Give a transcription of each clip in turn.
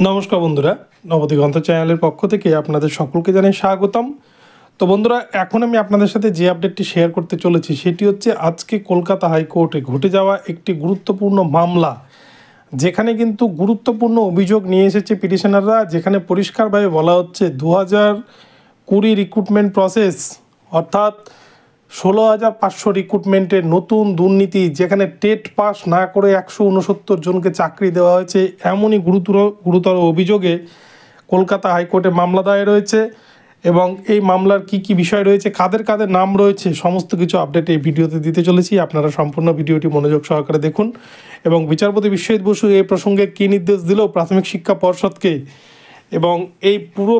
নমস্কার বন্ধুরা, নবদিগন্ত চ্যানেলের পক্ষ থেকে আপনাদের সকলকে জানাই স্বাগতম। তো বন্ধুরা, এখন আমি আপনাদের সাথে যে আপডেটটি শেয়ার করতে চলেছি সেটি হচ্ছে আজকে কলকাতা হাইকোর্টে ঘটে যাওয়া একটি গুরুত্বপূর্ণ মামলা, যেখানে কিন্তু গুরুত্বপূর্ণ অভিযোগ নিয়ে এসেছে পিটিশনাররা, যেখানে পরিষ্কারভাবে বলা হচ্ছে 2020 রিক্রুটমেন্ট প্রসেস অর্থাৎ 16,500 রিক্রুটমেন্টের নতুন দুর্নীতি, যেখানে টেট পাস না করে 169 জনকে চাকরি দেওয়া হয়েছে, এমনই গুরুতর অভিযোগে কলকাতা হাইকোর্টে মামলা দায়ের রয়েছে। এবং এই মামলার কি বিষয় রয়েছে, কাদের কাদের নাম রয়েছে, সমস্ত কিছু আপডেট এই ভিডিওতে দিতে চলেছি। আপনারা সম্পূর্ণ ভিডিওটি মনোযোগ সহকারে দেখুন। এবং বিচারপতি বিশ্বজিৎ বসু এই প্রসঙ্গে কী নির্দেশ দিল প্রাথমিক শিক্ষা পর্ষদকে, এবং এই পুরো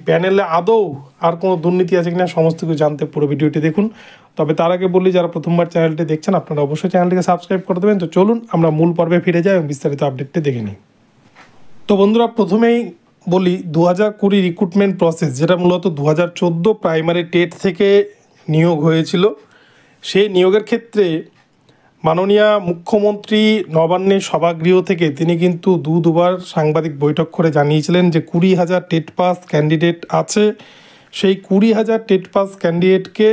প্যানেলে আদৌ আর কোনো দুর্নীতি আছে কিনা, সমস্ত কিছু জানতে পুরো ভিডিওটি দেখুন। তবে তার আগে বলি, যারা প্রথমবার চ্যানেলটি দেখছেন আপনারা অবশ্যই চ্যানেলটিকে সাবস্ক্রাইব করে দেবেন। তো চলুন আমরা মূল পর্বে ফিরে যাই এবং বিস্তারিত আপডেটটি দেখে নিই। তো বন্ধুরা, প্রথমেই বলি 2020 রিক্রুটমেন্ট প্রসেস, যেটা মূলত 2014 প্রাইমারি টেট থেকে নিয়োগ হয়েছিল। সেই নিয়োগের ক্ষেত্রে মাননীয় মুখ্যমন্ত্রী নবান্নের সভাগৃহ থেকে তিনি কিন্তু দুবার সাংবাদিক বৈঠক করে জানিয়েছিলেন যে 20,000 টেট পাস ক্যান্ডিডেট আছে। সেই 20,000 টেট পাস ক্যান্ডিডেটকে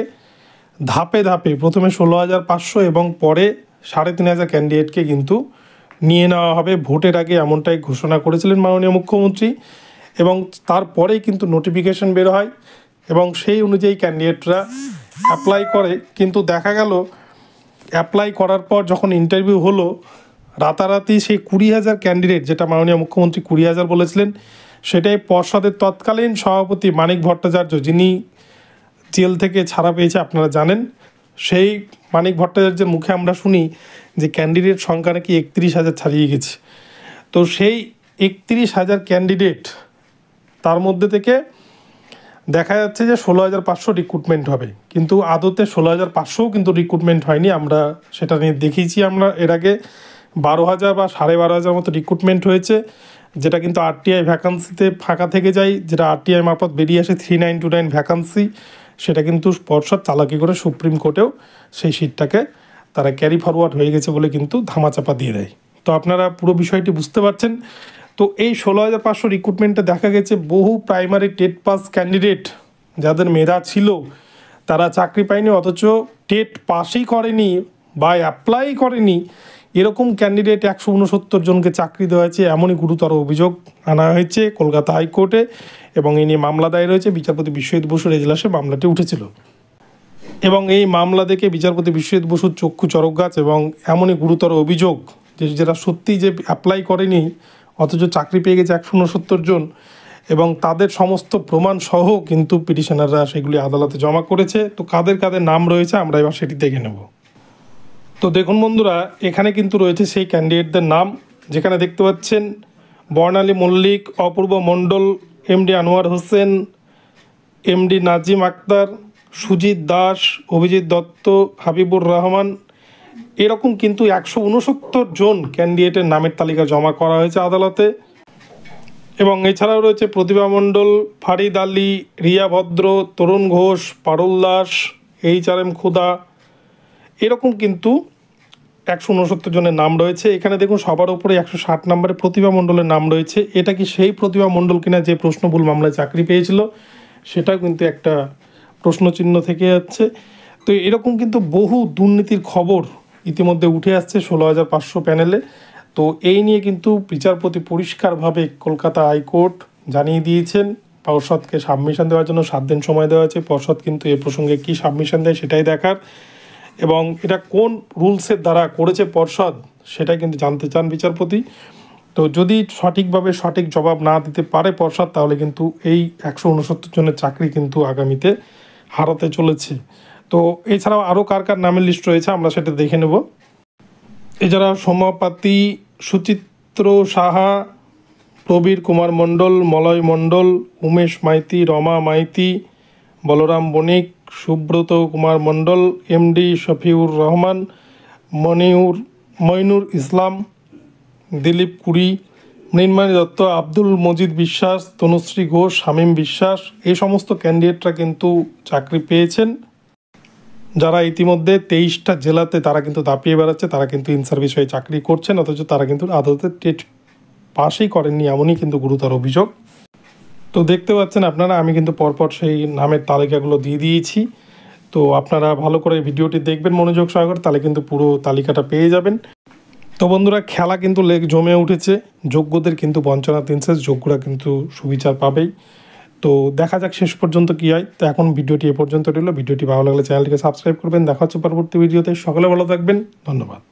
ধাপে ধাপে প্রথমে 16,500 এবং পরে 3,500 ক্যান্ডিডেটকে কিন্তু নিয়ে নেওয়া হবে ভোটের আগে, এমনটাই ঘোষণা করেছিলেন মাননীয় মুখ্যমন্ত্রী। এবং তারপরেই কিন্তু নোটিফিকেশন বের হয় এবং সেই অনুযায়ী ক্যান্ডিডেটরা অ্যাপ্লাই করে। কিন্তু দেখা গেল অ্যাপ্লাই করার পর যখন ইন্টারভিউ হলো, রাতারাতি সেই 20,000 ক্যান্ডিডেট, যেটা মাননীয় মুখ্যমন্ত্রী 20,000 বলেছিলেন, সেটাই পর্ষদের তৎকালীন সভাপতি মানিক ভট্টাচার্য, যিনি জেল থেকে ছাড়া পেয়েছে আপনারা জানেন, সেই মানিক ভট্টাচার্যের মুখে আমরা শুনি যে ক্যান্ডিডেট সংখ্যা নাকি 31,000 ছাড়িয়ে গেছে। তো সেই 31,000 ক্যান্ডিডেট, তার মধ্যে থেকে দেখা যাচ্ছে যে 16,500 রিক্রুটমেন্ট হবে, কিন্তু আদতে 16,500 কিন্তু রিক্রুটমেন্ট হয়নি। আমরা সেটা নিয়ে দেখিয়েছি, আমরা এর আগে 12,000 বা 12,500 মতো রিক্রুটমেন্ট হয়েছে, যেটা কিন্তু আরটিআই ভ্যাকান্সিতে ফাঁকা থেকে যায়, যেটা আরটিআই মারফত বেরিয়ে আসে 3929 ভ্যাকান্সি। সেটা কিন্তু পর্ষদ চালাকি করে সুপ্রিম কোর্টেও সেই সিটটাকে তারা ক্যারি ফরওয়ার্ড হয়ে গেছে বলে কিন্তু ধামাচাপা দিয়ে দেয়। তো আপনারা পুরো বিষয়টি বুঝতে পারছেন। তো এই 16,500 রিক্রুটমেন্টে দেখা গেছে বহু প্রাইমারি টেট পাস ক্যান্ডিডেট যাদের মেধা ছিল তারা চাকরি পায়নি, অথচ টেট পাসই করেনি বা অ্যাপ্লাই করেনি এরকম ক্যান্ডিডেট 169 জনকে চাকরি দেওয়া হয়েছে, এমনই গুরুতর অভিযোগ আনা হয়েছে কলকাতা হাইকোর্টে। এবং এই নিয়ে মামলা দায়ের হয়েছে। বিচারপতি বিশ্বজিৎ বসুর এজলাসে মামলাটি উঠেছিল এবং এই মামলা দেখে বিচারপতি বিশ্বজিৎ বসুর চক্ষু চড়ক গাছ। এবং এমনই গুরুতর অভিযোগ যে যারা সত্যিই যে অ্যাপ্লাই করেনি অথচ চাকরি পেয়ে গেছে 169 জন, এবং তাদের সমস্ত প্রমাণ সহ কিন্তু পিটিশনাররা সেগুলি আদালতে জমা করেছে। তো কাদের কাদের নাম রয়েছে আমরা এবার সেটি দেখে নেব। তো দেখুন বন্ধুরা, এখানে কিন্তু রয়েছে সেই ক্যান্ডিডেটদের নাম, যেখানে দেখতে পাচ্ছেন বর্ণালী মল্লিক, অপূর্ব মণ্ডল, এমডি আনোয়ার হোসেন, এমডি নাজিম আক্তার, সুজিত দাস, অভিজিৎ দত্ত, হাবিবুর রহমান, এরকম কিন্তু 169 জন ক্যান্ডিডেটের নামের তালিকা জমা করা হয়েছে আদালতে। এবং এছাড়াও রয়েছে প্রতিভা মণ্ডল, ফারিদ আলী, রিয়া ভদ্র, তরুণ ঘোষ, পারুল দাস, HRM খুদা, এরকম কিন্তু 169 জনের নাম রয়েছে। এখানে দেখুন সবার উপরে 160 নম্বরে প্রতিভা মণ্ডলের নাম রয়েছে। এটা কি সেই প্রতিভা মণ্ডল কিনা যে প্রশ্নভুল মামলায় চাকরি পেয়েছিল, সেটাও কিন্তু একটা প্রশ্নচিহ্ন থেকে যাচ্ছে। তো এরকম কিন্তু বহু দুর্নীতির খবর ইতিমধ্যে উঠে আসছে 16,500 প্যানেলে। তো এই নিয়ে কিন্তু বিচারপতি পরিষ্কারভাবে কলকাতা হাইকোর্ট জানিয়ে দিয়েছেন পর্ষদকে সাবমিশন দেওয়ার জন্য 7 দিন সময় দেওয়া আছে। পর্ষদ কিন্তু এ প্রসঙ্গে কী সাবমিশন দেয় সেটাই দেখার, এবং এটা কোন রুলসের দ্বারা করেছে পর্ষদ সেটাই কিন্তু জানতে চান বিচারপতি। তো যদি সঠিকভাবে সঠিক জবাব না দিতে পারে পর্ষদ, তাহলে কিন্তু এই 169 জনের চাকরি কিন্তু আগামীতে হারাতে চলেছে। তো এছাড়াও আরও কার কার নামের লিস্ট রয়েছে আমরা সেটা দেখে নেব। এছাড়া সমাপাতি, সুচিত্র সাহা, প্রবীর কুমার মণ্ডল, মলয় মণ্ডল, উমেশ মাইতি, রমা মাইতি, বলরাম বণিক, সুব্রত কুমার মণ্ডল, এমডি শফিউর রহমান, মইনুর ইসলাম, দিলীপ কুড়ি, মৃন্ময় দত্ত, আব্দুল মজিদ বিশ্বাস, তনুশ্রী ঘোষ, শামীম বিশ্বাস, এই সমস্ত ক্যান্ডিডেটরা কিন্তু চাকরি পেয়েছেন, যারা ইতিমধ্যে 23টা জেলাতে তারা কিন্তু দাপিয়ে বেড়াচ্ছে, তারা কিন্তু ইন সার্ভিস হয়ে চাকরি করছেন, অথচ তারা কিন্তু আদতে টেট পাশই করেননি, এমনই কিন্তু গুরুতর অভিযোগ। তো দেখতে পাচ্ছেন আপনারা, আমি কিন্তু পরপর সেই নামের তালিকাগুলো দিয়ে দিয়েছি। তো আপনারা ভালো করে ভিডিওটি দেখবেন মনোযোগ সহকারে, তাহলে কিন্তু পুরো তালিকাটা পেয়ে যাবেন। তো বন্ধুরা, খেলা কিন্তু লেগ জমে উঠেছে। যোগ্যদের কিন্তু বঞ্চনা দিন শেষ, যোগ্যরা কিন্তু সুবিচার পাবেই। তো দেখা যাক শেষ পর্যন্ত কী হয়। তো এখন ভিডিওটি এ পর্যন্ত রইল। ভিডিওটি ভালো লাগলে চ্যানেলটিকে সাবস্ক্রাইব করবেন। দেখা হচ্ছে পরবর্তী ভিডিওতে। সকলে ভালো থাকবেন, ধন্যবাদ।